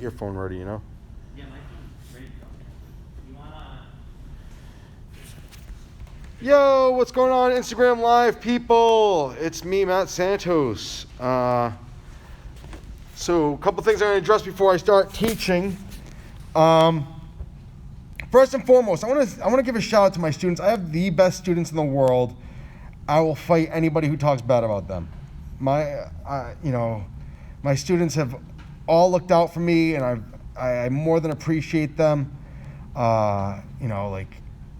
Earphone ready, you know? Yeah, my phone's ready to go. You wanna... Yo, what's going on, Instagram Live people? It's me, Matt Santos. So a couple things I'm going to address before I start teaching. First and foremost, I want to give a shout out to my students. I have the best students in the world. I will fight anybody who talks bad about them. My students have all looked out for me, and I more than appreciate them. I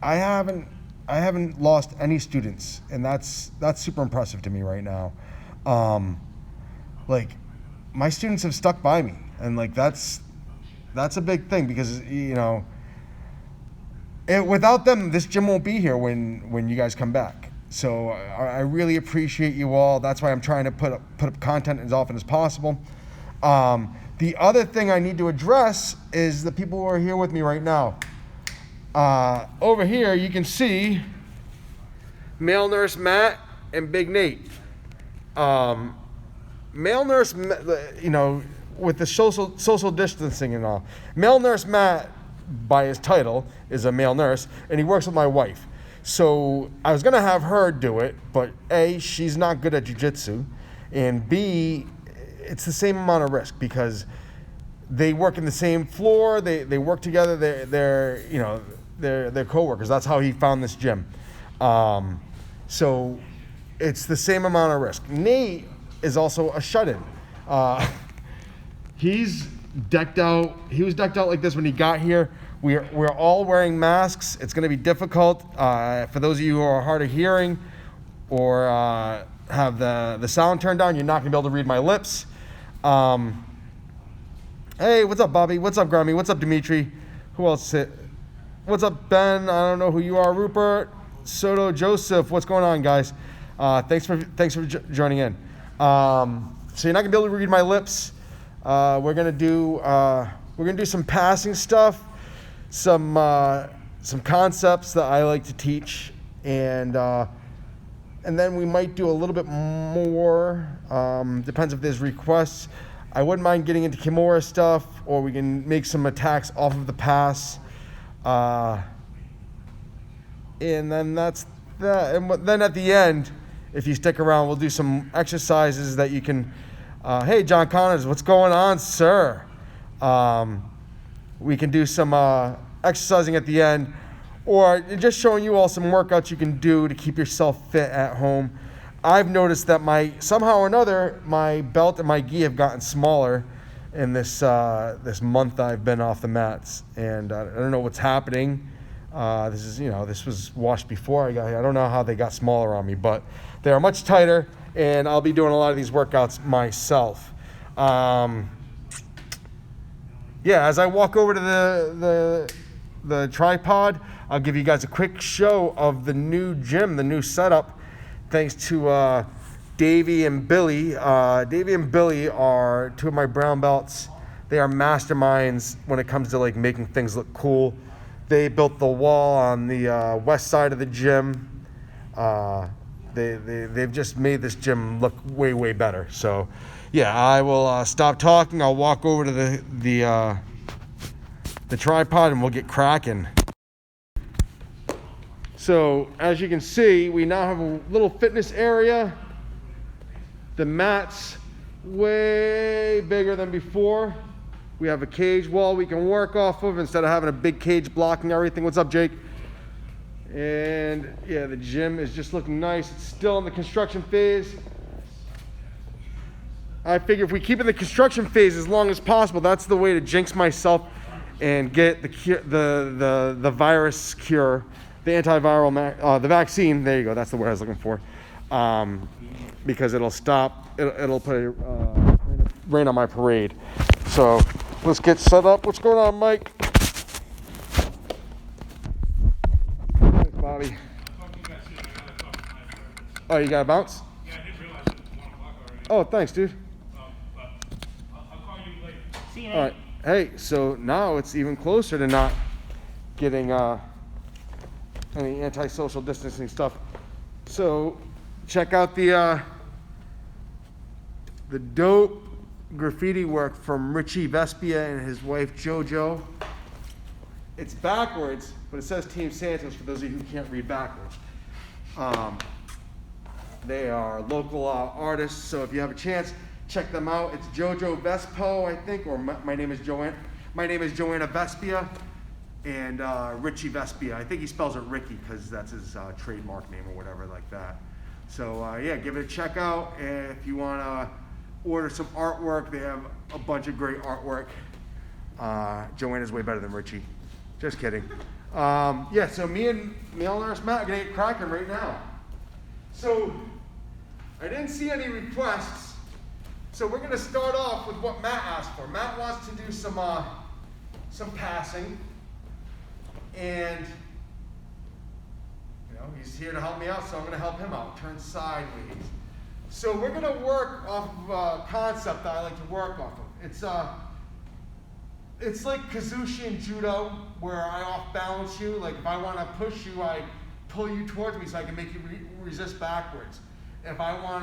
haven't lost any students, and that's super impressive to me right now. My students have stuck by me, and that's a big thing because without them, this gym won't be here when you guys come back. So I really appreciate you all. That's why I'm trying to put up content as often as possible. The other thing I need to address is the people who are here with me right now. Over here, you can see male nurse Matt and Big Nate. Male nurse, with the social distancing and all. Male nurse Matt, by his title, is a male nurse, and he works with my wife. So I was gonna have her do it, but A, she's not good at jiu-jitsu, and B, it's the same amount of risk because they work in the same floor, they work together, they're co-workers. That's how he found this gym. So it's the same amount of risk. Nate is also a shut-in. He's decked out. He was decked out like this when he got here. We're all wearing masks. It's going to be difficult for those of you who are hard of hearing or have the sound turned down. You're not going to be able to read my lips. Hey, what's up, Bobby? What's up, Grammy? What's up, Dimitri? Who else? What's up, Ben? I don't know who you are. Rupert, Soto, Joseph. What's going on, guys? Thanks for joining in. So you're not gonna be able to read my lips. We're gonna do some passing stuff, some concepts that I like to teach, and then we might do a little bit more. Depends if there's requests. I wouldn't mind getting into Kimura stuff, or we can make some attacks off of the pass. And then that's that. And then at the end, if you stick around, we'll do some exercises that you can. Hey, John Connors, what's going on, sir? We can do some exercising at the end, or just showing you all some workouts you can do to keep yourself fit at home. I've noticed that somehow or another, my belt and my gi have gotten smaller in this month I've been off the mats, and I don't know what's happening. This was washed before I got here. I don't know how they got smaller on me, but they are much tighter, and I'll be doing a lot of these workouts myself. As I walk over to the tripod, I'll give you guys a quick show of the new gym, the new setup, thanks to Davey and Billy. Davey and Billy are two of my brown belts. They are masterminds when it comes to making things look cool. They built the wall on the west side of the gym. They've just made this gym look way, way better. So, I will stop talking. I'll walk over to the tripod and we'll get cracking. So, as you can see, we now have a little fitness area. The mat's way bigger than before. We have a cage wall we can work off of instead of having a big cage blocking everything. What's up, Jake? And the gym is just looking nice. It's still in the construction phase. I figure if we keep in the construction phase as long as possible, that's the way to jinx myself and get the virus cure, the antiviral, the vaccine. There you go. That's the word I was looking for. Because it'll stop. It'll put rain on my parade. So let's get set up. What's going on, Mike? Thanks, Bobby. Oh, you got to bounce? Yeah, I didn't realize it was 1 o'clock already. Oh, thanks, dude. But I'll call you later. See you, All right. Hey, so now it's even closer to not getting any anti-social distancing stuff. So check out the dope graffiti work from Richie Vespia and his wife JoJo. It's backwards, but it says Team Santos for those of you who can't read backwards. They are local artists, so if you have a chance, check them out. It's JoJo Vespo, I think, or my name is Joanne. My name is Joanna Vespia, and Richie Vespia. I think he spells it Ricky because that's his trademark name or whatever like that. So yeah, give it a check out. If you want to order some artwork, they have a bunch of great artwork. Joanna's way better than Richie. Just kidding. Yeah, so me and Nurse Matt are gonna get cracking right now. So I didn't see any requests, so we're gonna start off with what Matt asked for. Matt wants to do some passing, and you know he's here to help me out, so I'm gonna help him out. Turn sideways. So we're gonna work off of a concept that I like to work off of. It's like Kazushi in judo, where I off balance you. Like if I want to push you, I pull you towards me so I can make you resist backwards. If I want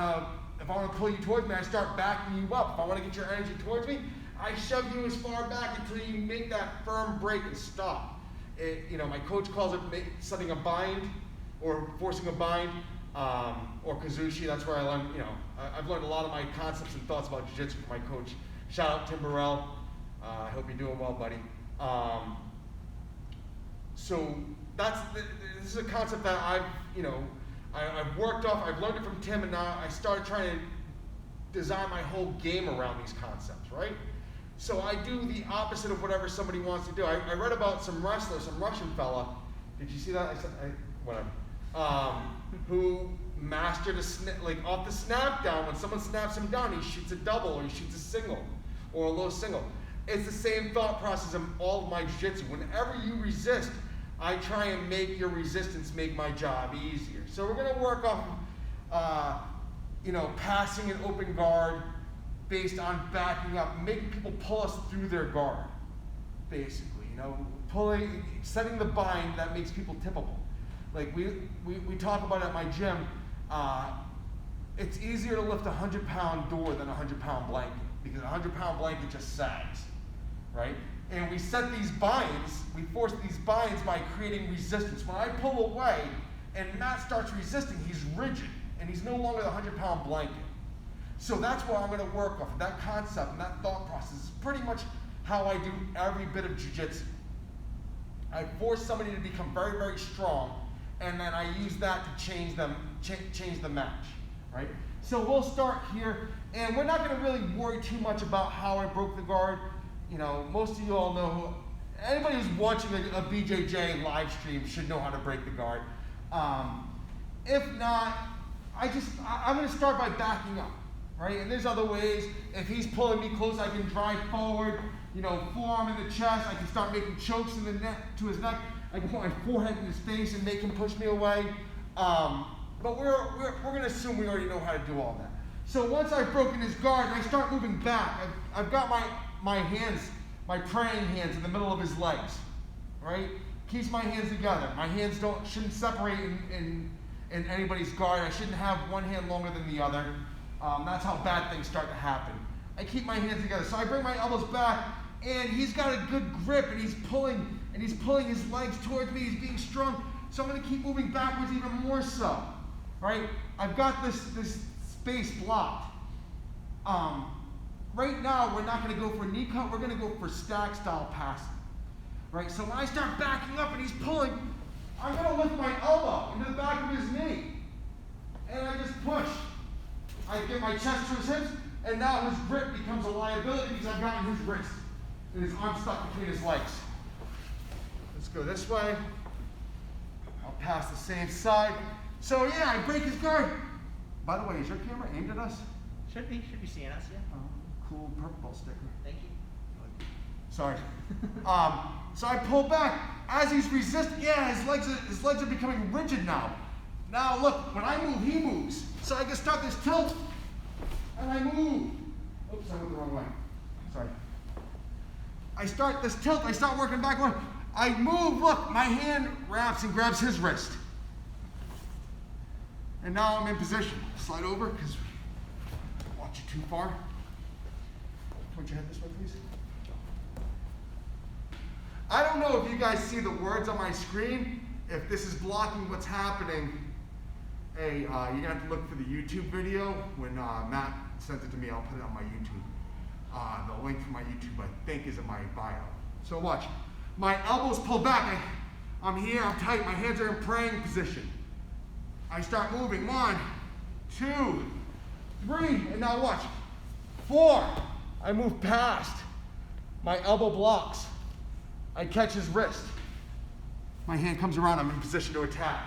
to pull you towards me, I start backing you up. If I want to get your energy towards me, I shove you as far back until you make that firm break and stop. My coach calls it setting a bind or forcing a bind, or Kazushi. That's where I learned. I've learned a lot of my concepts and thoughts about jiu-jitsu from my coach. Shout out Tim Burrell. I hope you're doing well, buddy. So this is a concept that I've worked off. I've learned it from Tim, and now I started trying to design my whole game around these concepts, right? So I do the opposite of whatever somebody wants to do. I read about some wrestler, some Russian fella. Did you see that? I said, whatever. Who mastered off the snap down. When someone snaps him down, he shoots a double or he shoots a single or a low single. It's the same thought process in all of my jiu-jitsu. Whenever you resist, I try and make your resistance make my job easier. So we're going to work off passing an open guard based on backing up, making people pull us through their guard, basically. Setting the bind that makes people tippable. Like we talk about at my gym, it's easier to lift a 100-pound door than a 100-pound blanket because a 100-pound blanket just sags. Right? And we set these binds, we force these binds by creating resistance. When I pull away and Matt starts resisting, he's rigid and he's no longer the 100-pound blanket. So that's what I'm going to work off of. That concept and that thought process is pretty much how I do every bit of jiu-jitsu. I force somebody to become very, very strong, and then I use that to change the match. Right? So we'll start here, and we're not going to really worry too much about how I broke the guard. Most of you all know anybody who's watching a BJJ live stream should know how to break the guard. If not, I'm going to start by backing up, right? And there's other ways. If he's pulling me close, I can drive forward, forearm in the chest. I can start making chokes in the neck to his neck. I can put my forehead in his face and make him push me away. But we're going to assume we already know how to do all that. So once I've broken his guard, I start moving back. I've got my hands, my praying hands in the middle of his legs, right? Keeps my hands together. My hands shouldn't separate in anybody's guard. I shouldn't have one hand longer than the other. That's how bad things start to happen. I keep my hands together. So I bring my elbows back, and he's got a good grip, and he's pulling his legs towards me. He's being strong. So I'm going to keep moving backwards even more so, right? I've got this space blocked. Right now, we're not going to go for knee cut. We're going to go for stack style passing. Right? So when I start backing up and he's pulling, I'm going to lift my elbow into the back of his knee. And I just push. I get my chest to his hips, and now his grip becomes a liability because I've gotten his wrist. And his arm stuck between his legs. Let's go this way. I'll pass the same side. So yeah, I break his guard. By the way, is your camera aimed at us? Should be seeing us, yeah. Cool purple sticker. Thank you. Sorry. So I pull back. As he's resisting, his legs are becoming rigid now. Now look, when I move, he moves. So I can start this tilt, and I move. Oops, I went the wrong way. Sorry. I start this tilt, I start working backward. I move, look, my hand wraps and grabs his wrist. And now I'm in position. Slide over, because watch it too far. Point your head this way, please. I don't know if you guys see the words on my screen. If this is blocking what's happening, hey, you're gonna have to look for the YouTube video. When Matt sent it to me, I'll put it on my YouTube. The link for my YouTube, I think, is in my bio. So watch. My elbows pull back. I'm here, I'm tight. My hands are in praying position. I start moving. 1, 2, 3, and now watch. 4. I move past. My elbow blocks. I catch his wrist. My hand comes around, I'm in position to attack.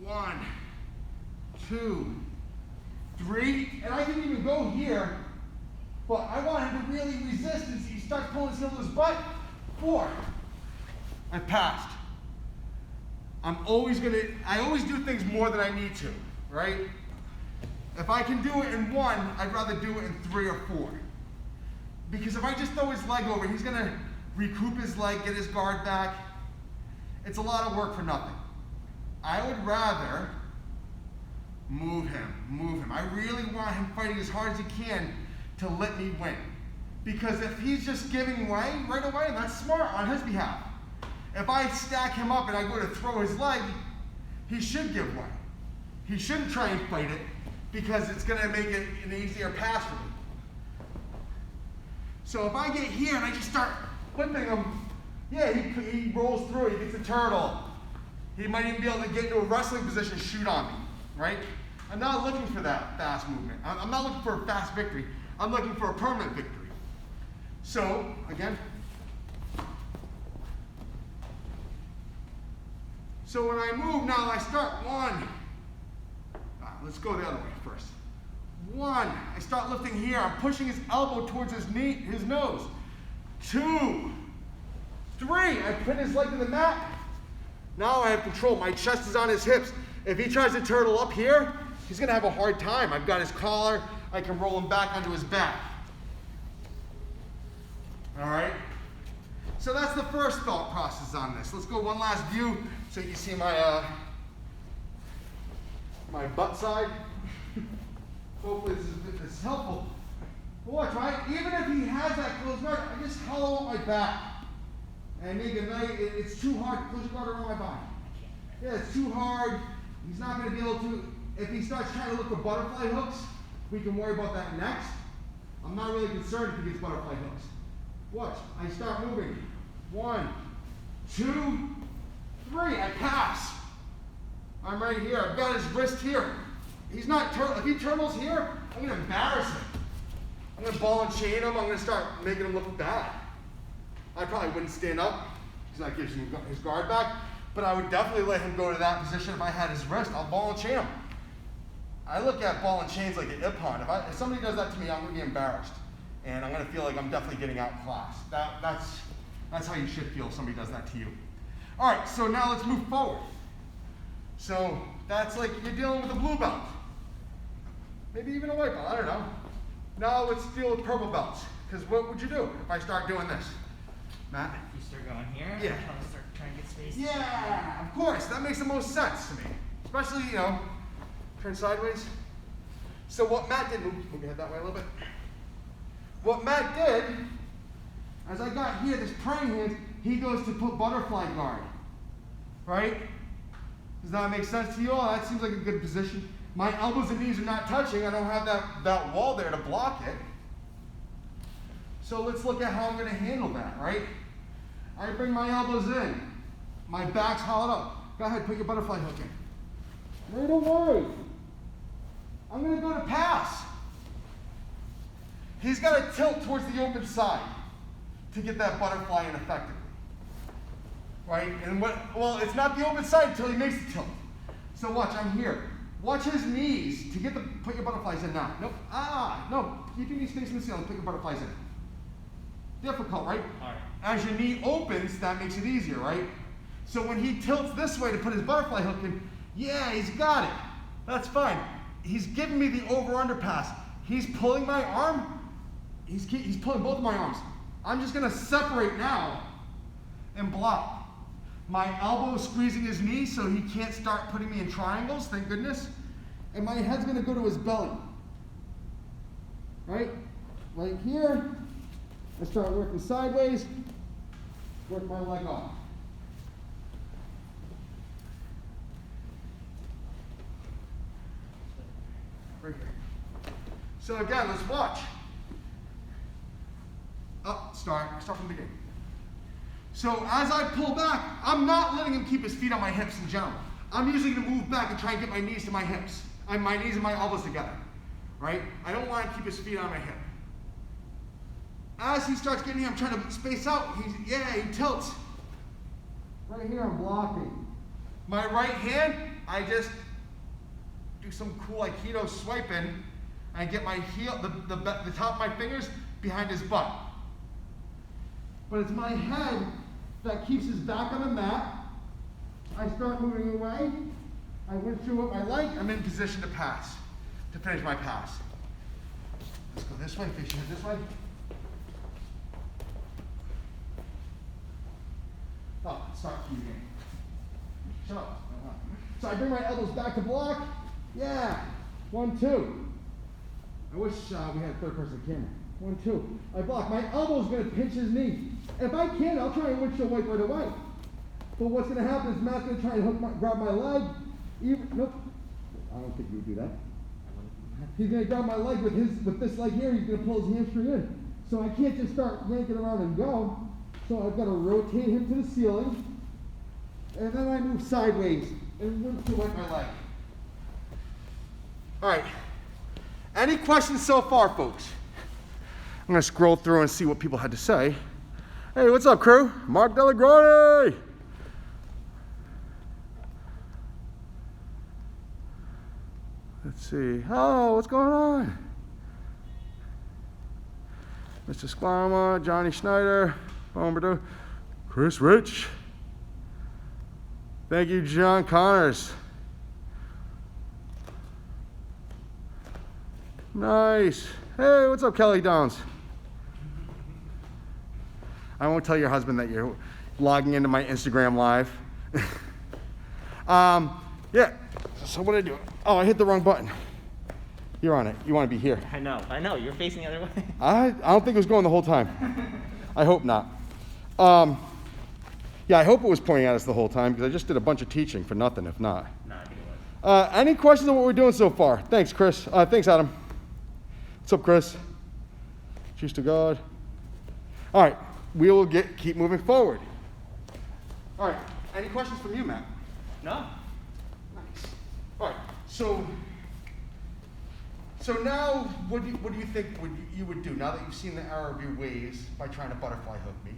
One, 2, 3, and I can even go here, but I want him to really resist as he starts pulling his heel to his butt. 4. I passed. I always do things more than I need to, right? If I can do it in 1, I'd rather do it in 3 or 4. Because if I just throw his leg over, he's gonna recoup his leg, get his guard back. It's a lot of work for nothing. I would rather move him. I really want him fighting as hard as he can to let me win. Because if he's just giving way right away, that's smart on his behalf. If I stack him up and I go to throw his leg, he should give way. He shouldn't try and fight it because it's gonna make it an easier pass for me. So if I get here and I just start whipping him, yeah, he rolls through, he gets a turtle. He might even be able to get into a wrestling position and shoot on me, right? I'm not looking for that fast movement. I'm not looking for a fast victory. I'm looking for a permanent victory. So, again. So when I move now, I start 1. Let's go the other way first. 1, I start lifting here. I'm pushing his elbow towards his knee, his nose. 2, 3, I put his leg to the mat. Now I have control. My chest is on his hips. If he tries to turtle up here, he's gonna have a hard time. I've got his collar. I can roll him back onto his back. All right? So that's the first thought process on this. Let's go one last view so you can see my my butt side. Hopefully this is helpful. Watch, right? Even if he has that closed guard, I just hollow out my back. And make a nice, it's too hard to close your guard around my body. Yeah, it's too hard. He's not going to be able to, if he starts trying to look for butterfly hooks, we can worry about that next. I'm not really concerned if he gets butterfly hooks. Watch, I start moving. 1, 2, 3, I pass. I'm right here, I've got his wrist here. He's not, if he turtles here, I'm going to embarrass him. I'm going to ball and chain him, I'm going to start making him look bad. I probably wouldn't stand up because that gives him his guard back, but I would definitely let him go to that position if I had his wrist. I'll ball and chain him. I look at ball and chains like an ippon. If somebody does that to me, I'm going to be embarrassed, and I'm going to feel like I'm definitely getting outclassed. That's how you should feel if somebody does that to you. All right, so now let's move forward. So that's like you're dealing with a blue belt, maybe even a white belt. I don't know. Now let's deal with purple belts. Because what would you do if I start doing this? Matt? You start going here, yeah. and start trying to get space. Yeah, of course. That makes the most sense to me. Especially, turn sideways. So what Matt did, move your head that way a little bit. What Matt did, as I got here, this praying hands, he goes to put butterfly guard. Right? Does that make sense to you all? That seems like a good position. My elbows and knees are not touching. I don't have that wall there to block it. So let's look at how I'm going to handle that, right? I bring my elbows in. My back's hollowed up. Go ahead, put your butterfly hook in. Right away. I'm going to go to pass. He's got to tilt towards the open side to get that butterfly in effectively. Right? And well, it's not the open side until he makes the tilt. So watch, I'm here. Watch his knees to put your butterflies in now. Nope. No. Keep your knees facing the ceiling, put your butterflies in. Difficult, right? All right. As your knee opens, that makes it easier, right? So when he tilts this way to put his butterfly hook in, yeah, he's got it. That's fine. He's giving me the over-under pass. He's pulling my arm. He's pulling both of my arms. I'm just going to separate now and block. My elbow squeezing his knee so he can't start putting me in triangles, thank goodness. And my head's gonna go to his belly. Right here, I start working sideways, work my leg off. Right here. So again, let's watch. Start from the beginning. So as I pull back, I'm not letting him keep his feet on my hips in general. I'm usually gonna move back and try and get my knees to my hips. My knees and my elbows together, right? I don't want to keep his feet on my hip. As he starts getting here, I'm trying to space out. He tilts. Right here, I'm blocking. My right hand, I just do some cool Aikido swiping. I get my heel, the top of my fingers behind his butt. But it's my head that keeps his back on the mat. I start moving away. I went through with my leg. I'm in position to pass, to finish my pass. Let's go this way, face your head this way. Oh, start from the beginning. Shut up. So I bring my elbows back to block. Yeah. 1, 2. I wish we had a third person camera. 1, 2. I block. My elbow's going to pinch his knee. If I can, I'll try and windshield wipe right away. But what's going to happen is Matt's going to try and grab my leg. Nope. I don't think he would do that. He's going to grab my leg with this leg here. He's going to pull his hamstring in. So I can't just start yanking around and go. So I've got to rotate him to the ceiling. And then I move sideways and windshield wipe my leg. All right. Any questions so far, folks? I'm going to scroll through and see what people had to say. Hey, what's up, crew? Mark Delagrande. Let's see. Oh, what's going on? Mr. Sklama, Johnny Schneider, Bombardo, Chris Rich. Thank you, John Connors. Nice. Hey, what's up, Kelly Downs? I won't tell your husband that you're logging into my Instagram live. Yeah. So what did I do? Oh, I hit the wrong button. You're on it. You want to be here. I know. You're facing the other way. I don't think it was going the whole time. I hope not. Yeah, I hope it was pointing at us the whole time because I just did a bunch of teaching for nothing, if not. No, I think it was. Any questions on what we're doing so far? Thanks, Chris. Thanks, Adam. What's up, Chris? Cheers to God. All right, we will keep moving forward. All right, any questions from you, Matt? No. Nice. All right, so now what do you think you would do now that you've seen the error of your ways by trying to butterfly hook me?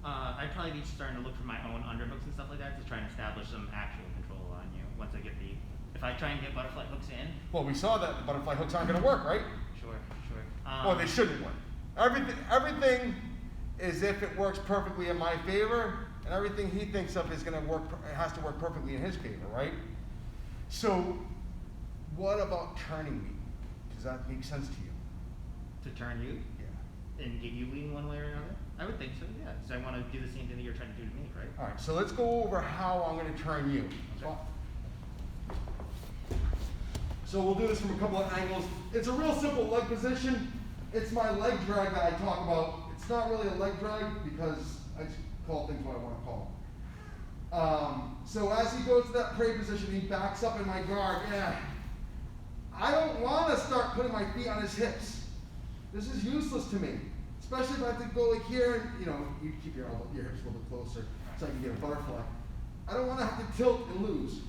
I'd probably be starting to look for my own underhooks and stuff like that to try and establish some actual control on you. Once I get if I try and get butterfly hooks in. Well, we saw that the butterfly hooks aren't going to work, right? Sure. Well, they shouldn't work. Everything is if it works perfectly in my favor, and everything he thinks of is going to work. It has to work perfectly in his favor, right? So, what about turning me? Does that make sense to you? To turn you? Yeah. And get you lean one way or another? I would think so, yeah. So I want to do the same thing that you're trying to do to me, right? All right, so let's go over how I'm going to turn you. Okay. So we'll do this from a couple of angles. It's a real simple leg position. It's my leg drag that I talk about. It's not really a leg drag because I just call things what I want to call them. So as he goes to that prey position, he backs up in my guard. Yeah. I don't want to start putting my feet on his hips. This is useless to me. Especially if I have to go like here and, you keep your hips a little bit closer so I can get a butterfly. I don't want to have to tilt and lose.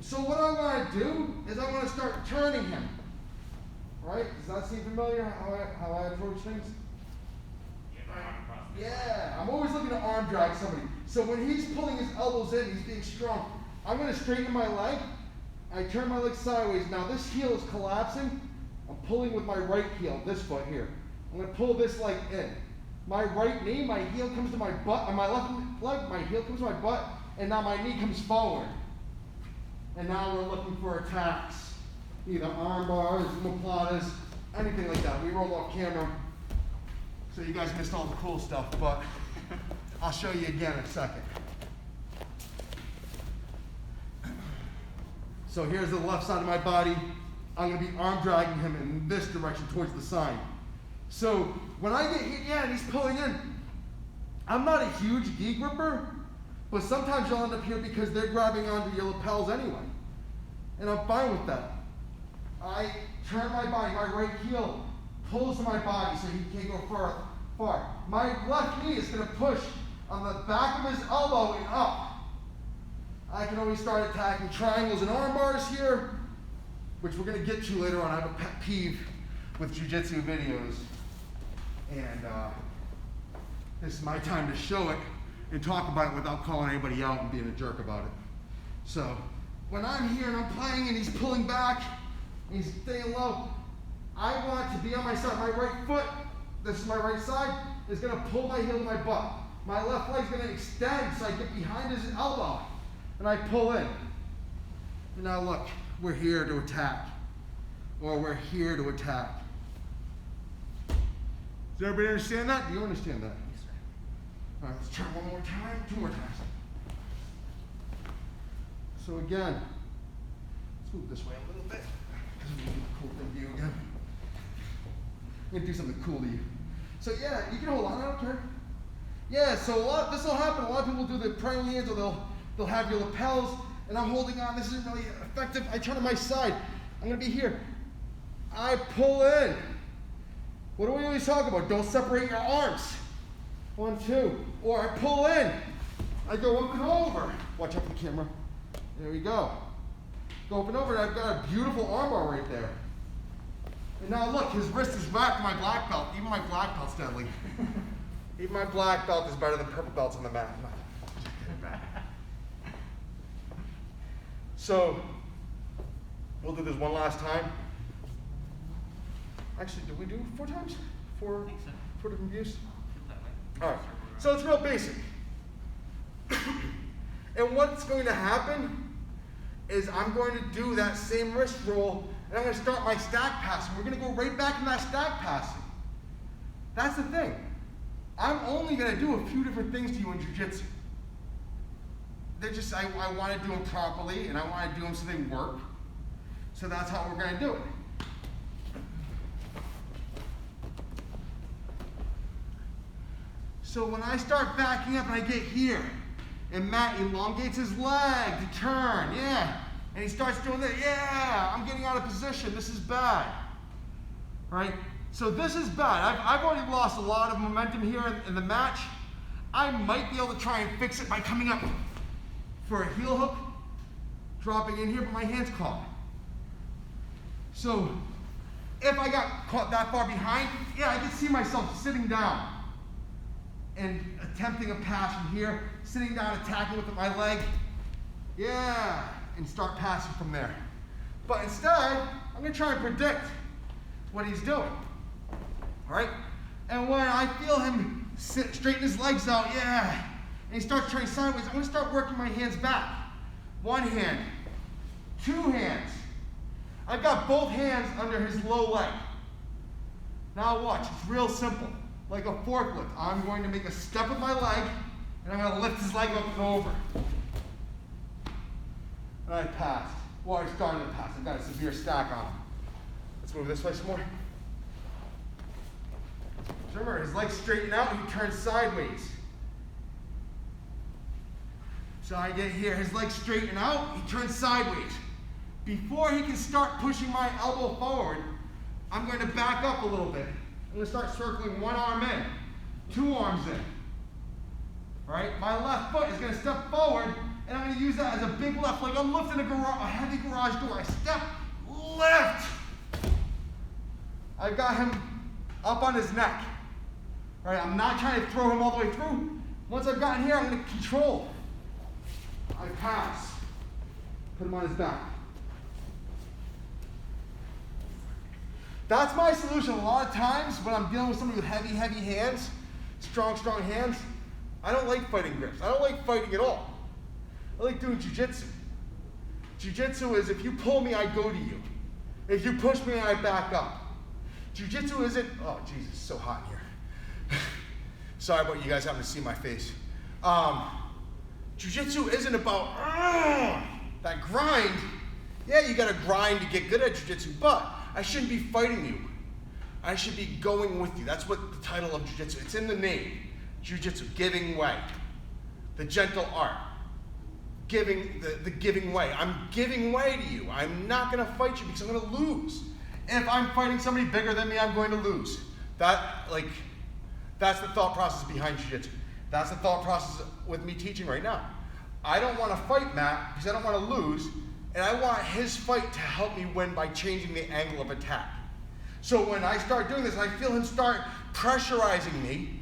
So what I want to do is I want to start turning him. Right? Does that seem familiar how I approach things? Yeah, I'm always looking to arm drag somebody. So when he's pulling his elbows in, he's being strong. I'm going to straighten my leg. I turn my leg sideways. Now this heel is collapsing. I'm pulling with my right heel, this foot here. I'm going to pull this leg in. My right knee, my heel comes to my butt. On my left leg, my heel comes to my butt. And now my knee comes forward. And now we're looking for attacks. Either arm bars, omoplatas, anything like that. We rolled off camera, so you guys missed all the cool stuff, but I'll show you again in a second. So here's the left side of my body. I'm gonna be arm dragging him in this direction towards the sign. So when I get hit, yeah, and he's pulling in, I'm not a huge gi gripper, but sometimes you'll end up here because they're grabbing onto your lapels anyway. And I'm fine with that. I turn my body, my right heel pulls to my body so he can't go far. My left knee is gonna push on the back of his elbow and up. I can always start attacking triangles and arm bars here, which we're gonna get to later on. I have a pet peeve with jiu-jitsu videos. And this is my time to show it and talk about it without calling anybody out and being a jerk about it. So when I'm here and I'm playing and he's pulling back, and he's staying low, I want to be on my side. My right foot, this is my right side, is gonna pull my heel to my butt. My left leg's gonna extend so I get behind his elbow and I pull in. And now look, we're here to attack, or we're here to attack. Does everybody understand that? Do you understand that? Yes, sir. All right, let's try one more time, two more times. So again, let's move this way a little bit, because we're gonna do a cool thing to you again. I'm gonna do something cool to you. So yeah, you can hold on, I don't care. Yeah, so this will happen. A lot of people do the praying hands, or they'll have your lapels, and I'm holding on. This isn't really effective. I turn to my side. I'm gonna be here. I pull in. What do we always talk about? Don't separate your arms. 1, 2. Or I pull in. I go up and over. Watch out for the camera. There we go. Go up and over, and I've got a beautiful armbar right there. And now look, his wrist is wrapped in my black belt. Even my black belt's deadly. Even my black belt is better than purple belts on the mat. So, we'll do this one last time. Actually, did we do 4 times? I think so. 4 different views? Feels that way. All right, so it's real basic. And what's going to happen is I'm going to do that same wrist roll, and I'm going to start my stack passing. We're going to go right back in that stack passing. That's the thing. I'm only going to do a few different things to you in jiu-jitsu. They're just, I want to do them properly, and I want to do them so they work. So that's how we're going to do it. So when I start backing up and I get here, and Matt elongates his leg to turn, yeah, and he starts doing that, yeah, I'm getting out of position, this is bad, right? So this is bad. I've already lost a lot of momentum here in the match. I might be able to try and fix it by coming up for a heel hook, dropping in here, but my hand's caught. So if I got caught that far behind, yeah, I can see myself sitting down and attempting a pass from here, sitting down, attacking with my leg, yeah, and start passing from there. But instead, I'm gonna try and predict what he's doing, all right? And when I feel him straighten his legs out, yeah, and he starts turning sideways, I'm gonna start working my hands back. 1 hand, 2 hands. I've got both hands under his low leg. Now watch, it's real simple. Like a forklift, I'm going to make a step with my leg, and I'm going to lift his leg up and over. And I passed. Well, I started to pass. I've got a severe stack on him. Let's move this way some more. So remember, his legs straighten out, and he turns sideways. So I get here, his legs straighten out, he turns sideways. Before he can start pushing my elbow forward, I'm going to back up a little bit. I'm going to start circling 1 arm in, 2 arms in. Right? My left foot is going to step forward, and I'm going to use that as a big lift, like I'm lifting a heavy garage door. I step, lift. I've got him up on his neck. Right? I'm not trying to throw him all the way through. Once I've gotten here, I'm going to control. I pass. Put him on his back. That's my solution. A lot of times when I'm dealing with somebody with heavy, heavy hands, strong hands, I don't like fighting grips. I don't like fighting at all. I like doing jiu-jitsu. Jiu-jitsu is if you pull me, I go to you. If you push me, I back up. Jiu-jitsu isn't, oh Jesus, it's so hot in here. Sorry about you guys having to see my face. Jiu-jitsu isn't about that grind. Yeah, you got to grind to get good at jiu-jitsu, but I shouldn't be fighting you. I should be going with you. That's what the title of jiu-jitsu, it's in the name. Jiu-jitsu, giving way. The gentle art. Giving, the giving way. I'm giving way to you. I'm not going to fight you because I'm going to lose. And if I'm fighting somebody bigger than me, I'm going to lose. That's the thought process behind jiu-jitsu. That's the thought process with me teaching right now. I don't want to fight Matt because I don't want to lose, and I want his fight to help me win by changing the angle of attack. So when I start doing this, I feel him start pressurizing me.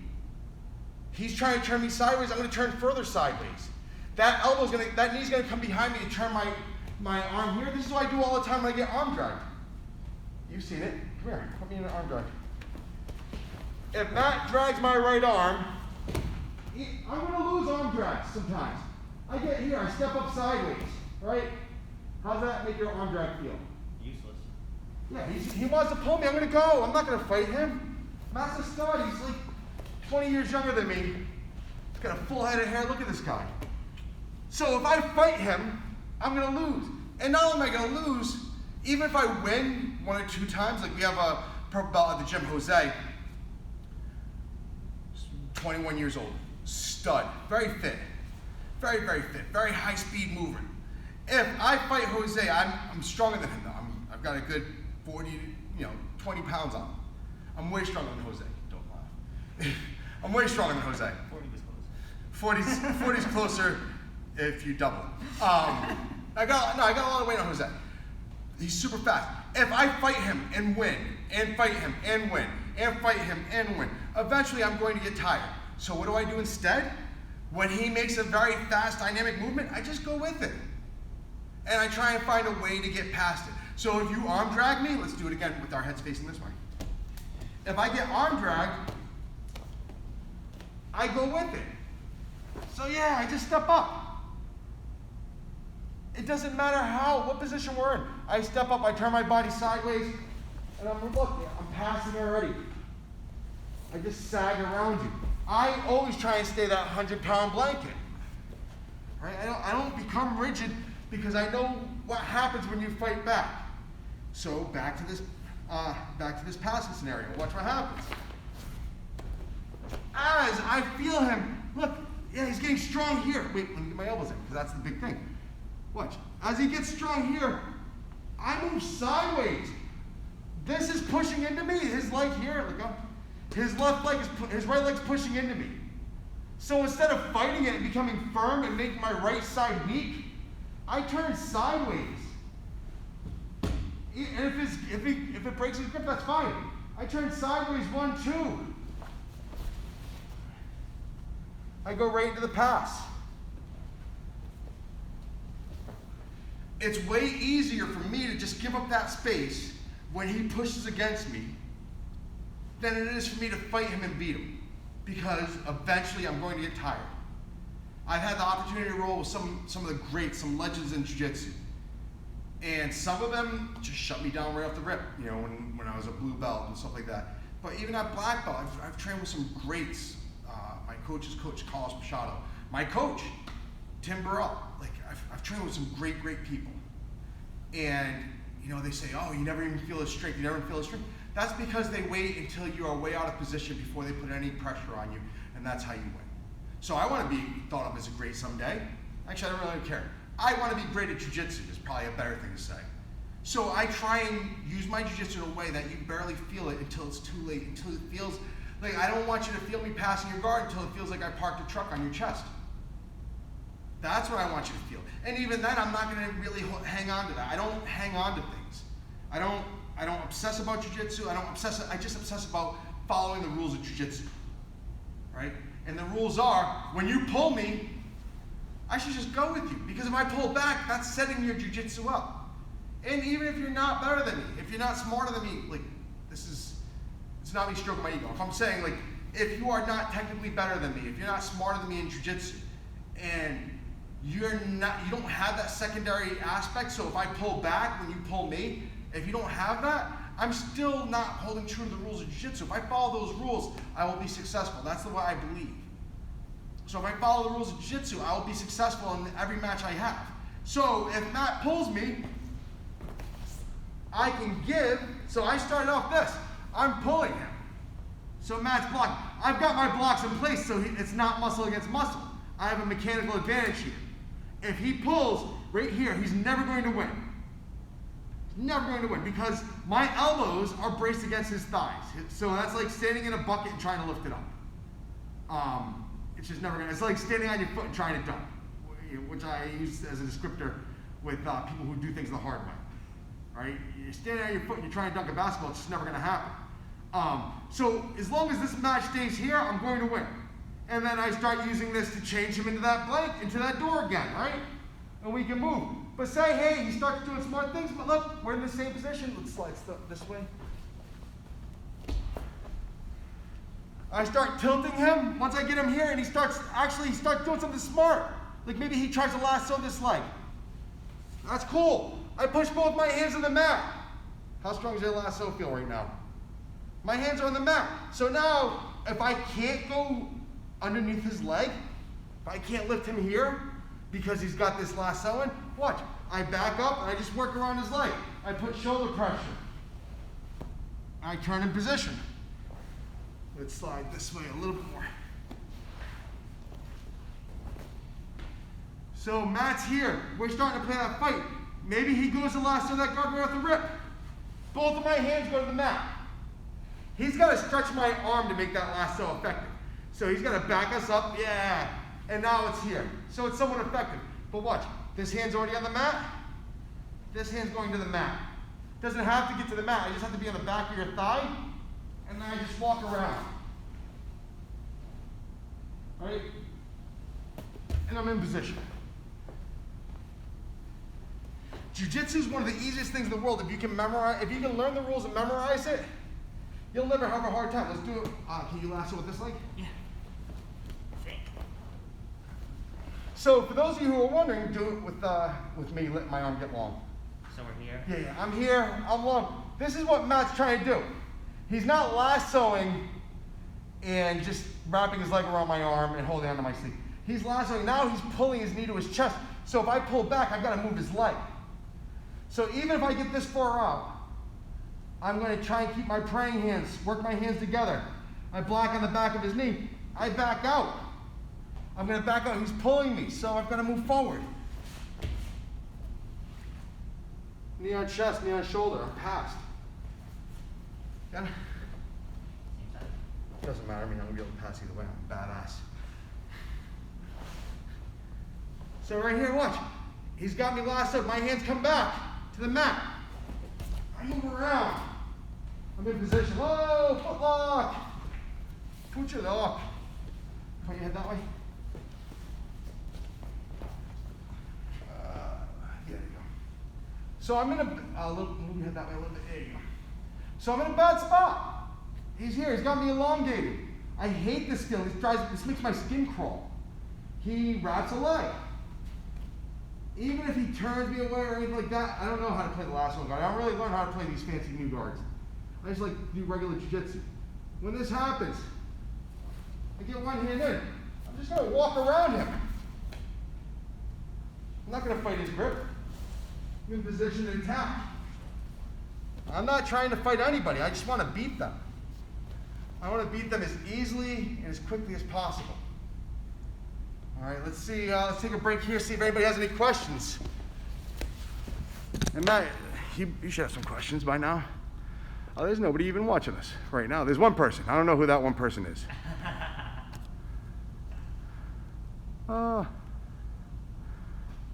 He's trying to turn me sideways. I'm going to turn further sideways. That knee's going to come behind me and turn my arm here. This is what I do all the time when I get arm dragged. You've seen it. Come here. Put me in an arm drag. If Matt drags my right arm, I'm going to lose arm drags sometimes. I get here, I step up sideways, right? How's that make your arm drag feel? Useless. Yeah, he wants to pull me. I'm going to go. I'm not going to fight him. Matt's a stud. He's like 20 years younger than me. He's got a full head of hair. Look at this guy. So if I fight him, I'm going to lose. And not only am I going to lose, even if I win 1 or 2 times, like we have a purple belt at the gym, Jose, 21 years old, stud, very fit, very, very fit, very high speed mover. If I fight Jose, I'm stronger than him though. I've got a good 40, 20 pounds on him. I'm way stronger than Jose, don't laugh. I'm way stronger than Jose. 40 is close. 40's closer if you double. I got a lot of weight on Jose. He's super fast. If I fight him and win, and fight him and win, and fight him and win, eventually I'm going to get tired. So what do I do instead? When he makes a very fast, dynamic movement, I just go with it. And I try and find a way to get past it. So if you arm drag me, let's do it again with our heads facing this way. If I get arm dragged, I go with it. So yeah, I just step up. It doesn't matter what position we're in. I step up, I turn my body sideways, and I'm passing already. I just sag around you. I always try and stay that 100-pound blanket. Right? I don't become rigid because I know what happens when you fight back. So back to this passing scenario. Watch what happens. As I feel him, look, yeah, he's getting strong here. Wait, let me get my elbows in, because that's the big thing. Watch. As he gets strong here, I move sideways. This is pushing into me. His leg here, look up. His right leg's pushing into me. So instead of fighting it and becoming firm and making my right side weak, I turn sideways. And if it breaks his grip, that's fine. I turn sideways 1, 2. I go right into the pass. It's way easier for me to just give up that space when he pushes against me than it is for me to fight him and beat him, because eventually I'm going to get tired. I've had the opportunity to roll with some of the greats, some legends in jiu-jitsu, and some of them just shut me down right off the rip, when I was a blue belt and stuff like that. But even at black belt, I've trained with some greats. My coach is Coach Carlos Machado. My coach, Tim Burrell. I've trained with some great people. And, they say, oh, you never even feel his strength. You never feel his strength. That's because they wait until you are way out of position before they put any pressure on you, and that's how you win. So I want to be thought of as a great someday. Actually, I don't really care. I want to be great at jiu-jitsu is probably a better thing to say. So I try and use my jiu-jitsu in a way that you barely feel it until it's too late, until it feels like I don't want you to feel me passing your guard until it feels like I parked a truck on your chest. That's what I want you to feel. And even then, I'm not going to really hang on to that. I don't hang on to things. I don't obsess about jiu-jitsu. I just obsess about following the rules of jiu-jitsu. Right? And the rules are, when you pull me, I should just go with you. Because if I pull back, that's setting your jiu-jitsu up. And even if you're not better than me, if you're not smarter than me, it's not me stroking my ego. If I'm saying, if you are not technically better than me, if you're not smarter than me in jiu-jitsu, and you don't have that secondary aspect, so if I pull back when you pull me, if you don't have that, I'm still not holding true to the rules of jiu-jitsu. If I follow those rules, I will be successful. That's the way I believe. So if I follow the rules of jiu-jitsu, I will be successful in every match I have. So if Matt pulls me, I can give, so I started off this. I'm pulling him. So Matt's blocking. I've got my blocks in place so it's not muscle against muscle. I have a mechanical advantage here. If he pulls right here, he's never going to win. He's never going to win because my elbows are braced against his thighs. So that's like standing in a bucket and trying to lift it up. It's just never going to, it's like standing on your foot and trying to dunk, which I use as a descriptor with people who do things the hard way. Right? You're standing on your foot and you're trying to dunk a basketball, it's just never going to happen. So as long as this match stays here, I'm going to win. And then I start using this to change him into that blank, into that door again, right? And we can move. But say, hey, he starts doing smart things, but look, we're in the same position. Let's slide stuff this way. I start tilting him. Once I get him here, and he starts doing something smart. Like maybe he tries to lasso this leg. That's cool. I push both my hands on the mat. How strong does that lasso feel right now? My hands are on the mat. So now, if I can't go underneath his leg, if I can't lift him here because he's got this lasso in, watch. I back up and I just work around his leg. I put shoulder pressure. I turn in position. Let's slide this way a little bit more. So Matt's here. We're starting to play that fight. Maybe he goes to lasso that guard right off the rip. Both of my hands go to the mat. He's got to stretch my arm to make that lasso effective. So he's got to back us up, yeah. And now it's here. So it's somewhat effective. But watch, this hand's already on the mat. This hand's going to the mat. Doesn't have to get to the mat. I just have to be on the back of your thigh. And then I just walk around. Right? And I'm in position. Jiu-jitsu is one of the easiest things in the world. If you can learn the rules and memorize it, you'll never have a hard time. Let's do it. Can you lasso with this leg? Yeah. So for those of you who are wondering, do it with me. Let my arm get long. So we're here? Yeah, I'm here. I'm long. This is what Matt's trying to do. He's not lassoing and just wrapping his leg around my arm and holding onto my sleeve. He's lassoing. Now he's pulling his knee to his chest. So if I pull back, I've got to move his leg. So even if I get this far up, I'm going to try and keep my praying hands, work my hands together. I block on the back of his knee. I back out. I'm going to back out. He's pulling me, so I've got to move forward. Knee on chest, knee on shoulder. I'm past. Got it? Doesn't matter. I mean, I'm going to be able to pass either way. I'm badass. So right here, watch. He's got me lassoed. My hands come back to the mat. I move around. I'm in position. Whoa, foot lock. Put your lock. Point your head that way. There you go. So I'm in move your head that way a little bit. There you go. So I'm in a bad spot. He's here. He's got me elongated. I hate this skill. This makes my skin crawl. He wraps a leg. Even if he turns me away or anything like that, I don't know how to play the lasso guard. I don't really learn how to play these fancy new guards. I just like to do regular jiu-jitsu. When this happens, I get one hand in. I'm just going to walk around him. I'm not going to fight his grip. I'm in position to attack. I'm not trying to fight anybody. I just want to beat them. I want to beat them as easily and as quickly as possible. All right, let's see. Let's take a break here, see if anybody has any questions. And Matt, you should have some questions by now. Oh, there's nobody even watching us right now. There's one person. I don't know who that one person is.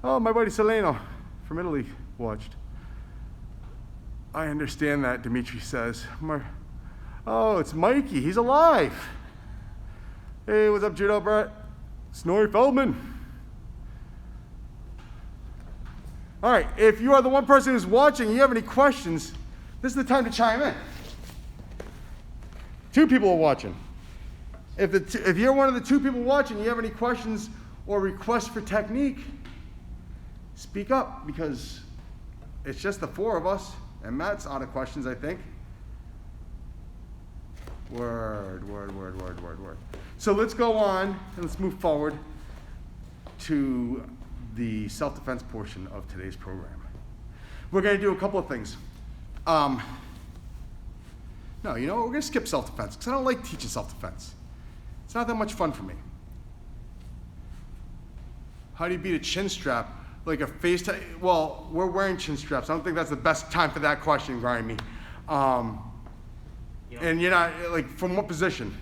Oh, my buddy Seleno from Italy watched. I understand that, Dimitri says. Oh, it's Mikey. He's alive. Hey, what's up, Judo Brett? Snorri Feldman. All right, if you are the one person who's watching and you have any questions, this is the time to chime in. 2 people are watching. If you're one of the 2 people watching and you have any questions or requests for technique, speak up because it's just the 4 of us and Matt's out of questions, I think. Word. So let's go on and let's move forward to the self-defense portion of today's program. We're going to do a couple of things. No, you know what? We're going to skip self-defense because I don't like teaching self-defense. It's not that much fun for me. How do you beat a chin strap? Like a face tie? Well, we're wearing chin straps. I don't think that's the best time for that question, Grimy. And you're not, like, from what position?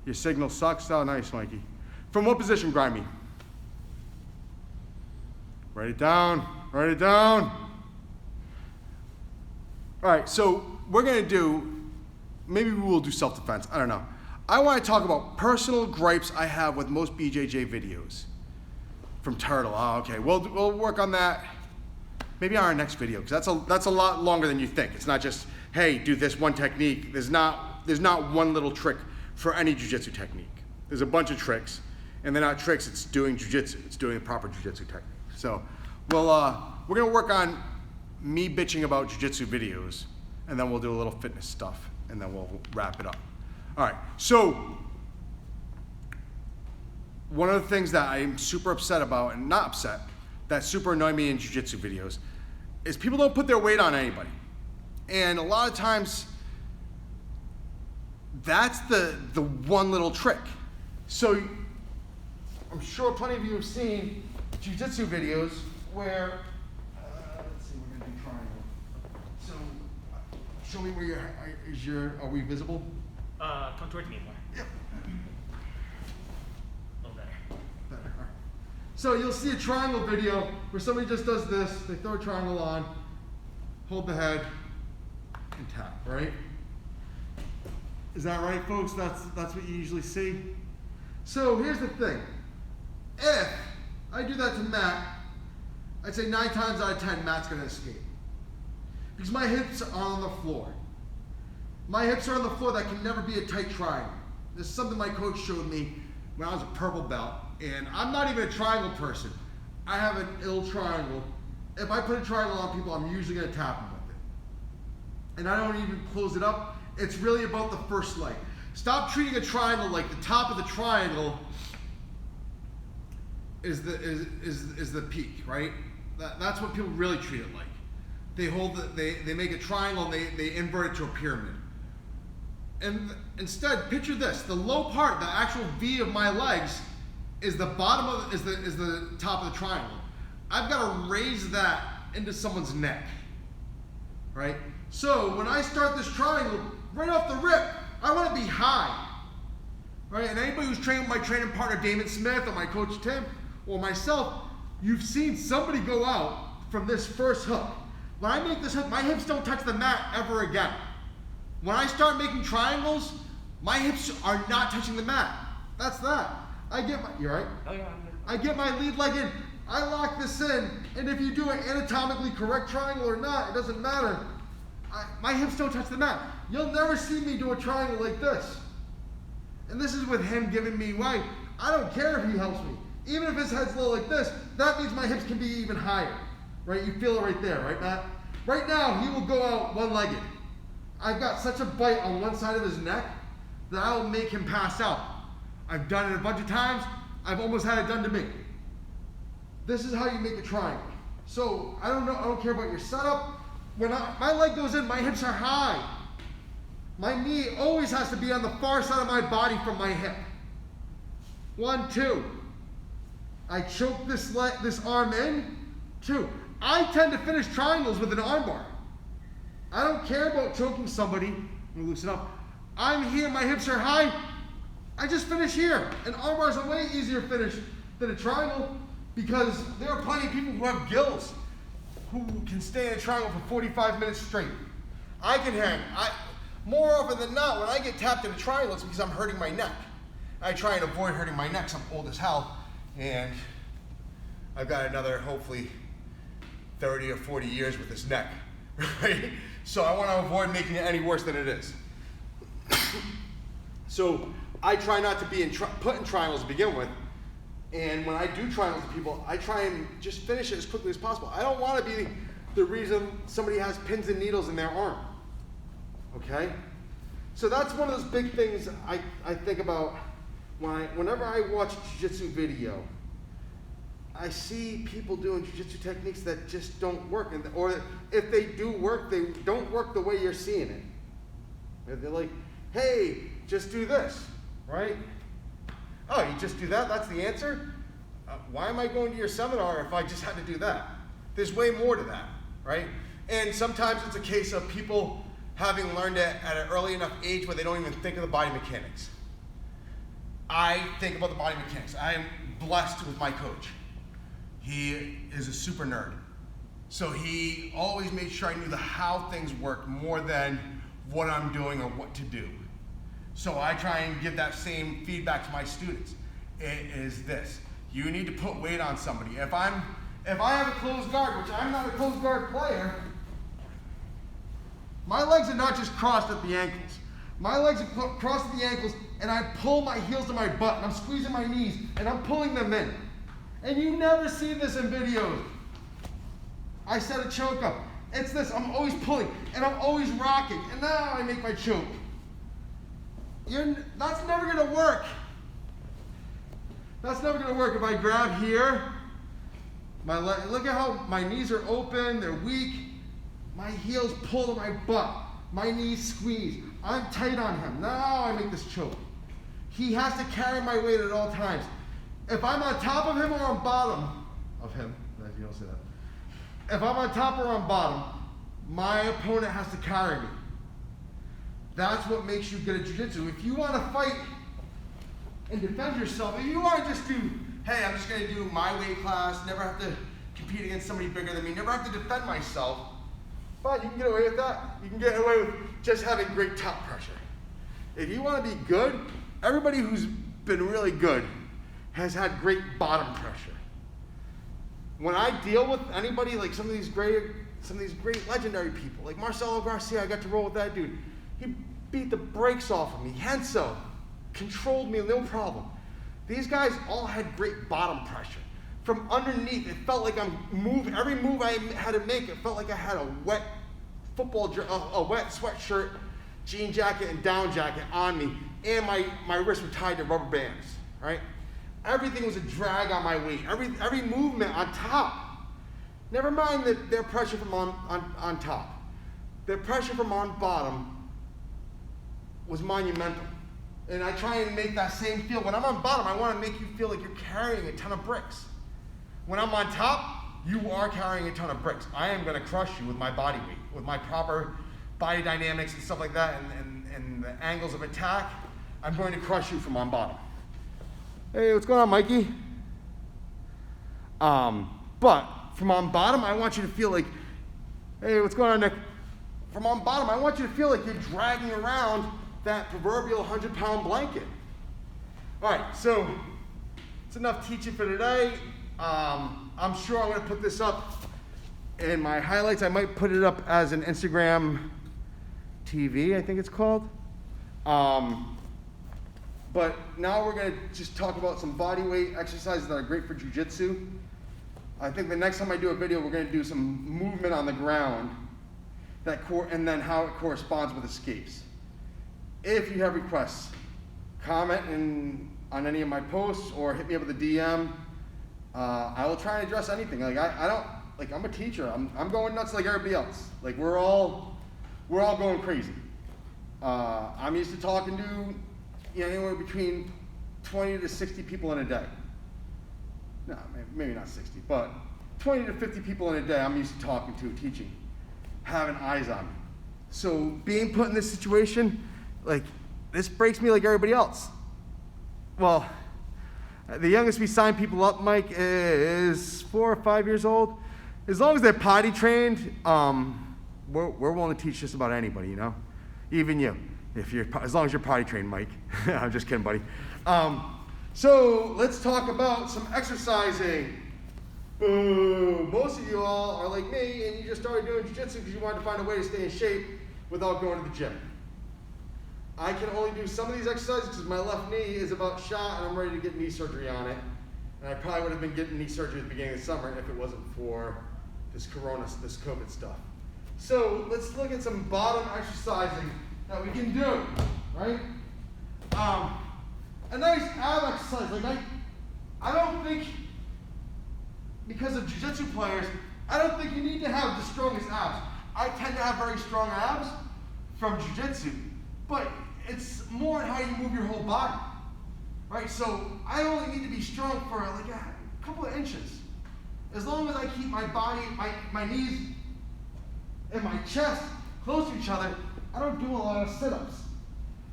Your signal sucks? Oh, nice, Mikey. From what position, Grimy? Write it down. Write it down. All right, so we're going to do, maybe we will do self-defense. I don't know. I want to talk about personal gripes I have with most BJJ videos. From Turtle. Oh, okay. We'll work on that maybe on our next video, because that's a lot longer than you think. It's not just, hey, do this one technique. There's not one little trick for any jiu-jitsu technique. There's a bunch of tricks, and they're not tricks. It's doing jiu-jitsu. It's doing a proper jiu-jitsu technique. So, we're gonna work on me bitching about jiu-jitsu videos, and then we'll do a little fitness stuff, and then we'll wrap it up. All right. So, one of the things that I'm super upset about, and not upset, that super annoy me in jiu-jitsu videos, is people don't put their weight on anybody. And a lot of times, that's the one little trick. So, I'm sure plenty of you have seen jiu-jitsu videos where, let's see, we're gonna do triangle. So, show me where are we visible? Come towards me more. Yep. Better. So you'll see a triangle video where somebody just does this, they throw a triangle on, hold the head, and tap, right? Is that right, folks? That's what you usually see? So here's the thing. If I do that to Matt, I'd say 9 times out of 10, Matt's gonna escape. Because my hips are on the floor. My hips are on the floor. That can never be a tight triangle. This is something my coach showed me when I was a purple belt. And I'm not even a triangle person. I have an ill triangle. If I put a triangle on people, I'm usually gonna tap them with it. And I don't even close it up. It's really about the first leg. Stop treating a triangle like the top of the triangle is the peak, right? That's what people really treat it like. They hold they make a triangle and they invert it to a pyramid. And instead, picture this: the low part, the actual V of my legs, is the bottom of is the top of the triangle. I've got to raise that into someone's neck, right? So when I start this triangle, right off the rip, I want to be high, right? And anybody who's trained with my training partner Damon Smith or my coach Tim or myself, you've seen somebody go out from this first hook. When I make this hook, my hips don't touch the mat ever again. When I start making triangles, my hips are not touching the mat. That's that. You right? Oh yeah. I get my lead leg in, I lock this in, and if you do an anatomically correct triangle or not, it doesn't matter. My hips don't touch the mat. You'll never see me do a triangle like this. And this is with him giving me weight. I don't care if he helps me. Even if his head's low like this, that means my hips can be even higher. Right? You feel it right there, right, Matt? Right now, he will go out one-legged. I've got such a bite on one side of his neck that I will make him pass out. I've done it a bunch of times. I've almost had it done to me. This is how you make a triangle. So I don't care about your setup. When my leg goes in, my hips are high. My knee always has to be on the far side of my body from my hip. 1, 2. I choke this arm in. 2. I tend to finish triangles with an armbar. I don't care about choking somebody. Let me loosen up. I'm here, my hips are high. I just finish here. An armbar is a way easier finish than a triangle because there are plenty of people who have gills who can stay in a triangle for 45 minutes straight. I can hang. More often than not, when I get tapped in a triangle, it's because I'm hurting my neck. I try and avoid hurting my neck, so I'm old as hell, and I've got another, hopefully, 30 or 40 years with this neck, right? So I want to avoid making it any worse than it is. So I try not to be put in triangles to begin with, and when I do triangles with people, I try and just finish it as quickly as possible. I don't want to be the reason somebody has pins and needles in their arm, okay? So that's one of those big things I think about whenever I watch a jiu-jitsu video. I see people doing jiu-jitsu techniques that just don't work, or if they do work, they don't work the way you're seeing it. They're like, hey, just do this, right? Oh, you just do that? That's the answer? Why am I going to your seminar if I just had to do that? There's way more to that, right? And sometimes it's a case of people having learned it at an early enough age where they don't even think of the body mechanics. I think about the body mechanics. I am blessed with my coach. He is a super nerd. So he always made sure I knew the how things work more than what I'm doing or what to do. So I try and give that same feedback to my students. It is this: you need to put weight on somebody. If I have a closed guard, which I'm not a closed guard player, my legs are not just crossed at the ankles. My legs are crossed at the ankles, and I pull my heels to my butt, and I'm squeezing my knees, and I'm pulling them in. And you never see this in videos. I set a choke up. It's this: I'm always pulling, and I'm always rocking, and now I make my choke. That's never gonna work. That's never gonna work if I grab here. Look at how my knees are open, they're weak. My heels pull to my butt. My knees squeeze. I'm tight on him. Now I make this choke. He has to carry my weight at all times. If I'm on top of him or on bottom of him, if you don't say that. If I'm on top or on bottom, my opponent has to carry me. That's what makes you good at jiu-jitsu. If you want to fight and defend yourself, if you want to just do, hey, I'm just going to do my weight class, never have to compete against somebody bigger than me, never have to defend myself, but you can get away with that. You can get away with just having great top pressure. If you want to be good, everybody who's been really good has had great bottom pressure. When I deal with anybody like some of these great legendary people, like Marcelo Garcia, I got to roll with that dude. He beat the brakes off of me. Henso controlled me, no problem. These guys all had great bottom pressure. From underneath, it felt like every move I had to make, it felt like I had a wet wet sweatshirt, jean jacket, and down jacket on me, and my wrists were tied to rubber bands, right? Everything was a drag on my weight. Every movement on top. Never mind their pressure from on top. Their pressure from on bottom was monumental. And I try and make that same feel. When I'm on bottom, I want to make you feel like you're carrying a ton of bricks. When I'm on top, you are carrying a ton of bricks. I am going to crush you with my body weight, with my proper body dynamics and stuff like that, and the angles of attack. I'm going to crush you from on bottom. Hey, what's going on, Mikey? But from on bottom, I want you to feel like, hey, what's going on, Nick? From on bottom, I want you to feel like you're dragging around that proverbial 100-pound blanket. All right, so it's enough teaching for today. I'm sure I'm going to put this up in my highlights. I might put it up as an Instagram TV, I think it's called. But now we're going to just talk about some body weight exercises that are great for jiu-jitsu. I think the next time I do a video, we're going to do some movement on the ground and then how it corresponds with escapes. If you have requests, comment on any of my posts or hit me up with a DM. I will try and address anything. Like I'm a teacher. I'm going nuts like everybody else. Like we're all going crazy. I'm used to talking to anywhere between 20 to 60 people in a day. No, maybe not 60, but 20 to 50 people in a day I'm used to talking to, teaching, having eyes on me. So being put in this situation, like, this breaks me like everybody else. Well, the youngest we sign people up, Mike, is 4 or 5 years old. As long as they're potty trained, we're willing to teach just about anybody, you know? Even you, as long as you're potty trained, Mike. I'm just kidding, buddy. So let's talk about some exercising. Boom. Most of you all are like me, and you just started doing jiu-jitsu because you wanted to find a way to stay in shape without going to the gym. I can only do some of these exercises because my left knee is about shot and I'm ready to get knee surgery on it. And I probably would have been getting knee surgery at the beginning of the summer if it wasn't for this COVID stuff. So let's look at some bottom exercising that we can do, right? A nice ab exercise. Like I don't think because of jiu-jitsu players, I don't think you need to have the strongest abs. I tend to have very strong abs from jiu-jitsu, but it's more in how you move your whole body, right? So I only need to be strong for like a couple of inches. As long as I keep my body, my knees and my chest close to each other, I don't do a lot of sit-ups.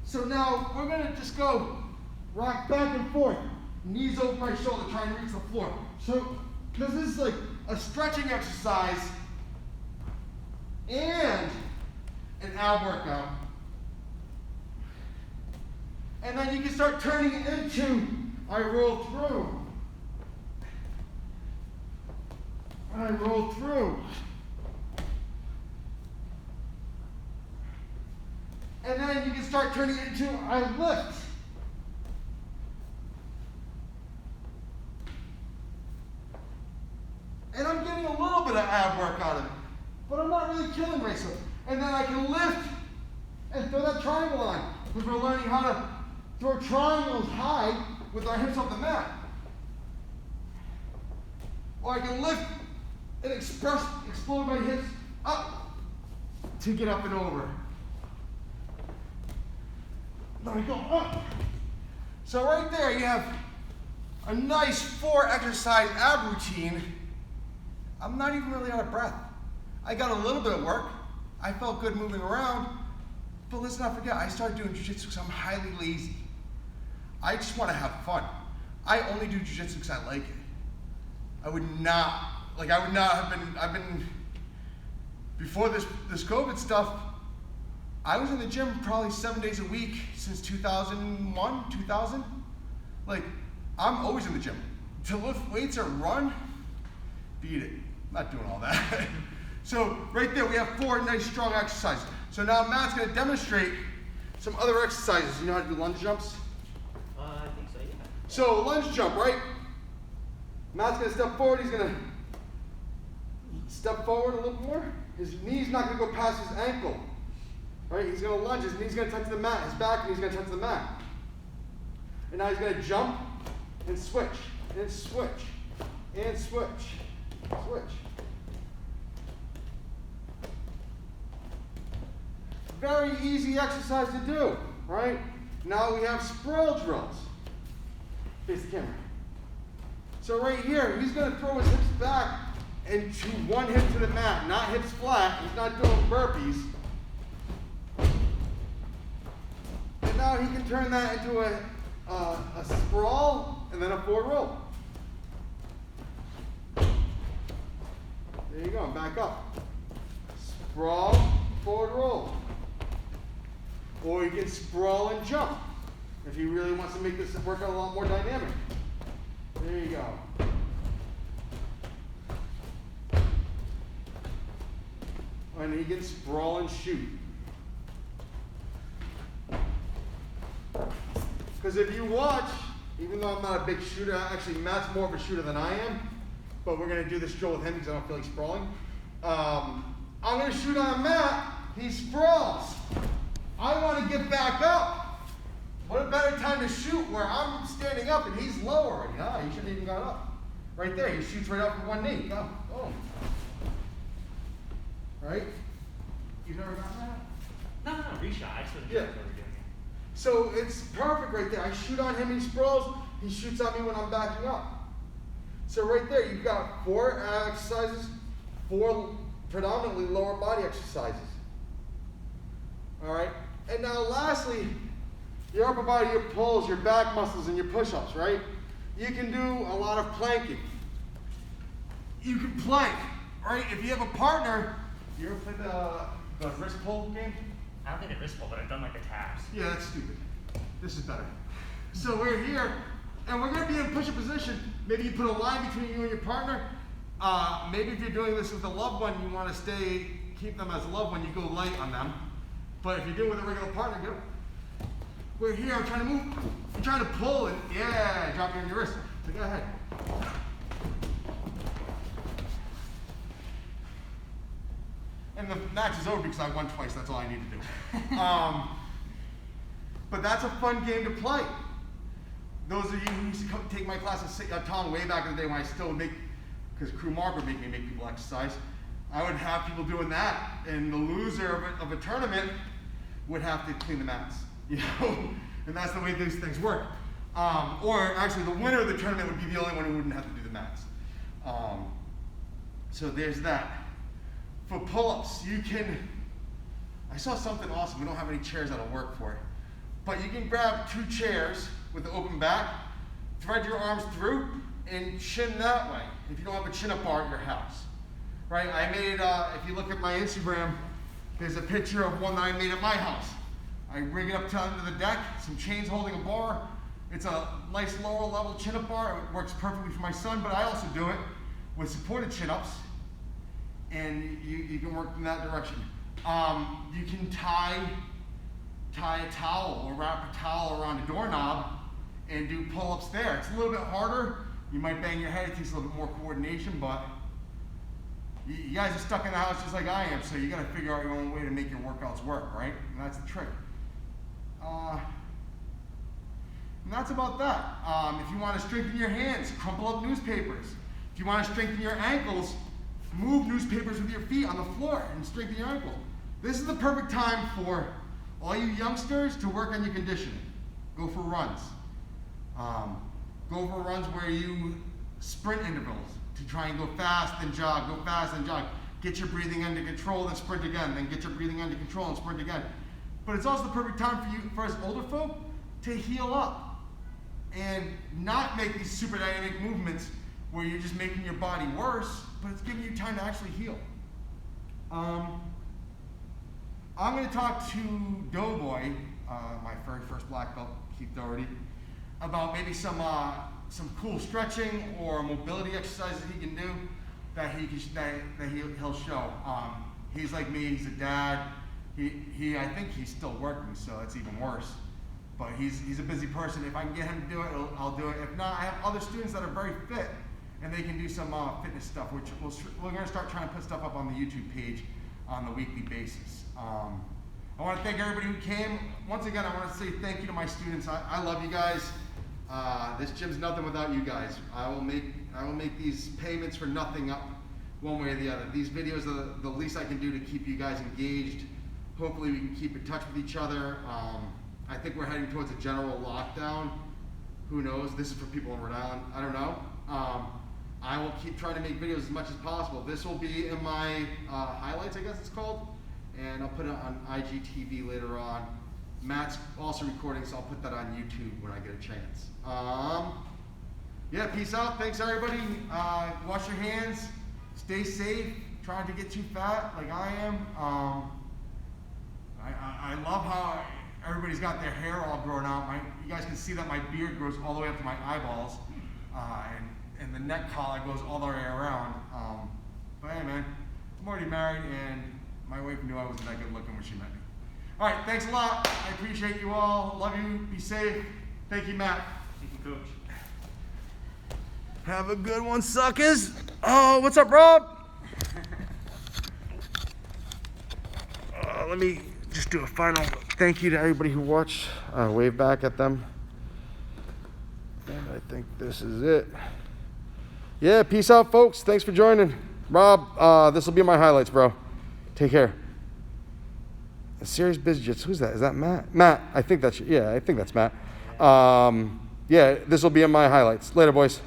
So now we're gonna just go rock back and forth, knees over my shoulder, try and reach the floor. So this is like a stretching exercise and an ab workout. And then you can start turning it into I roll through. I roll through. And then you can start turning it into I lift. And I'm getting a little bit of ab work out of it, but I'm not really killing myself. And then I can lift and throw that triangle on, because we're learning how to throw triangles high with our hips off the mat. Or I can lift and explode my hips up to get up and over. Then I go up. So right there you have a nice 4 exercise ab routine. I'm not even really out of breath. I got a little bit of work. I felt good moving around, but let's not forget, I started doing jiu-jitsu because I'm highly lazy. I just want to have fun. I only do jiu-jitsu because I like it. I would not have been, before this COVID stuff, I was in the gym probably 7 days a week since 2001, 2000. Like, I'm always in the gym. To lift weights or run, beat it. I'm not doing all that. So right there, we have 4 nice strong exercises. So now Matt's gonna demonstrate some other exercises. You know how to do lunge jumps? I think so, yeah. So lunge jump, right? Matt's gonna step forward. He's gonna step forward a little more. His knee's not gonna go past his ankle, right? He's gonna lunge. His knee's gonna touch the mat. His back knee's gonna touch the mat. And now he's gonna jump and switch, and switch, and switch, switch. Very easy exercise to do, right? Now we have sprawl drills. Face the camera. So right here, he's gonna throw his hips back into one hip to the mat, not hips flat. He's not doing burpees. And now he can turn that into a sprawl and then a forward roll. There you go, back up. Sprawl, forward roll. Or you can sprawl and jump if he really wants to make this workout a lot more dynamic. There you go. And he can sprawl and shoot. Because if you watch, even though I'm not a big shooter, actually Matt's more of a shooter than I am, but we're going to do this drill with him because I don't feel like sprawling. I'm going to shoot on Matt, he sprawls. I want to get back up. What a better time to shoot where I'm standing up and he's lower. Yeah, he shouldn't even gone up. Right there, he shoots right up with one knee. Go, boom. Right? You've never gotten that? No, reshot. I just wasn't sure what we were doing. So it's perfect right there. I shoot on him, he sprawls. He shoots at me when I'm backing up. So right there, you've got 4 exercises, 4 predominantly lower body exercises. All right? And now lastly, your upper body, your pulls, your back muscles, and your push-ups, right? You can do a lot of planking. You can plank, right? If you have a partner, you ever play the wrist pull game? I don't think the wrist pull, but I've done like the taps. Yeah, that's stupid. This is better. So we're here, and we're going to be in push-up position. Maybe you put a line between you and your partner. Maybe if you're doing this with a loved one, you want to keep them as a loved one, you go light on them. But if you're doing it with a regular partner, go. We're here, I'm trying to move. I'm trying to pull and yeah, drop you on your wrist. So go ahead. And the match is over because I won twice, that's all I need to do. But that's a fun game to play. Those of you who used to take my class at Tom way back in the day when I still would make because crew Mark would make me make people exercise. I would have people doing that, and the loser of a tournament would have to clean the mats, you know, and that's the way these things work. Or actually, the winner of the tournament would be the only one who wouldn't have to do the mats. So there's that. For pull-ups, I saw something awesome. We don't have any chairs that'll work for it, but you can grab 2 chairs with the open back, thread your arms through, and chin that way. If you don't have a chin-up bar at your house. Right, I made, if you look at my Instagram, there's a picture of one that I made at my house. I bring it up to under the deck, some chains holding a bar. It's a nice lower level chin-up bar. It works perfectly for my son, but I also do it with supported chin-ups, and you can work in that direction. You can tie a towel or wrap a towel around a doorknob and do pull-ups there. It's a little bit harder. You might bang your head, it takes a little bit more coordination, but you guys are stuck in the house just like I am, so you got to figure out your own way to make your workouts work, right? And that's the trick. And that's about that. If you want to strengthen your hands, crumple up newspapers. If you want to strengthen your ankles, move newspapers with your feet on the floor and strengthen your ankles. This is the perfect time for all you youngsters to work on your conditioning. Go for runs. Go for runs where you sprint intervals. To try and go fast and jog, go fast and jog. Get your breathing under control, then sprint again, then get your breathing under control and sprint again. But it's also the perfect time for us older folk, to heal up and not make these super dynamic movements where you're just making your body worse, but it's giving you time to actually heal. I'm going to talk to Doughboy, my very first black belt, Keith Doherty, about maybe some cool stretching or mobility exercises he can do that he'll show. He's like me. He's a dad. I think he's still working, so it's even worse. But he's a busy person. If I can get him to do it, I'll do it. If not, I have other students that are very fit, and they can do some fitness stuff, which we're going to start trying to put stuff up on the YouTube page on the weekly basis. I want to thank everybody who came. Once again, I want to say thank you to my students. I love you guys. This gym's nothing without you guys. I will make these payments for nothing up one way or the other. These videos are the least I can do to keep you guys engaged. Hopefully we can keep in touch with each other. I think we're heading towards a general lockdown. Who knows? This is for people in Rhode Island. I don't know. I will keep trying to make videos as much as possible. This will be in my highlights, I guess it's called. And I'll put it on IGTV later on. Matt's also recording, so I'll put that on YouTube when I get a chance. Yeah, peace out. Thanks, everybody. Wash your hands. Stay safe. Try not to get too fat like I am. I love how everybody's got their hair all grown out. You guys can see that my beard grows all the way up to my eyeballs. And the neck collar goes all the way around. But hey, man, I'm already married, and my wife knew I wasn't that good looking when she met me. All right, thanks a lot. I appreciate you all. Love you. Be safe. Thank you, Matt. Thank you, Coach. Have a good one, suckers. Oh, what's up, Rob? Let me just do a final thank you to everybody who watched. Wave back at them. And I think this is it. Yeah, peace out, folks. Thanks for joining. Rob, this will be my highlights, bro. Take care. Miscellaneous Bjj. Who's that? Is that Matt? Matt, I think that's Matt. Yeah, this will be in my highlights. Later, boys.